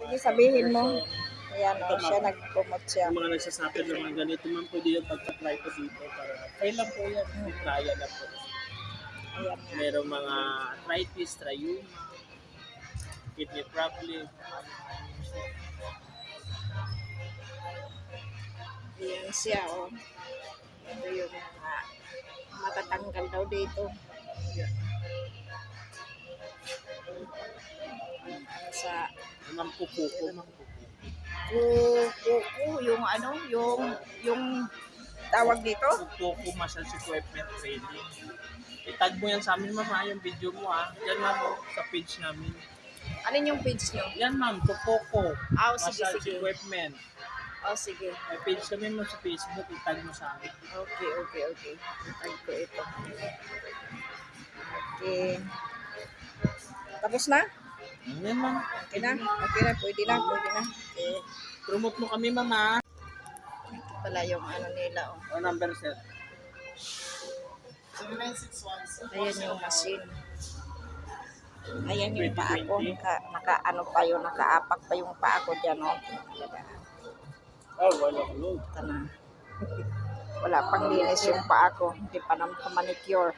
Sige, sabihin mo. Ayan, o, siya nag-promote siya. Yung mga nagsasabi ng mga ganito, ma'am, pwede yung pagka-try po dito. Try lang po yan. Try lang po. Ayan nga. Merong mga arthritis, triuma, kidney problem. Ayan siya, o. Ito yung mga matatanggal daw dito. Ano sa Ma'am, kukuko, ma'am, kuko, yung ano, yung tawag dito? kukuko massage equipment training. Itag mo yan sa amin, ma'am, yung video mo, Yan, ma'am, sa page namin. Alin yung page nyo? Yan, ma'am, kukuko. Sige, Massage sige. equipment. Sige. May page kami mo sa Facebook, itag mo sa amin. Okay. Itag ko ito. Okay. Tapos na? Yan, ma'am. Okay na? Pwede na. Okay. Promote mo kami, ma'am, Ito pala yung ano nila, o. O number, sir. Ayan yung machine. Ayan yung paa ko. Naka-ano pa yun, nakaapak pa yung paa ko dyan, o. Wala load. Ito na. Wala pang linis yung paa ko. Hindi pa naman manicure.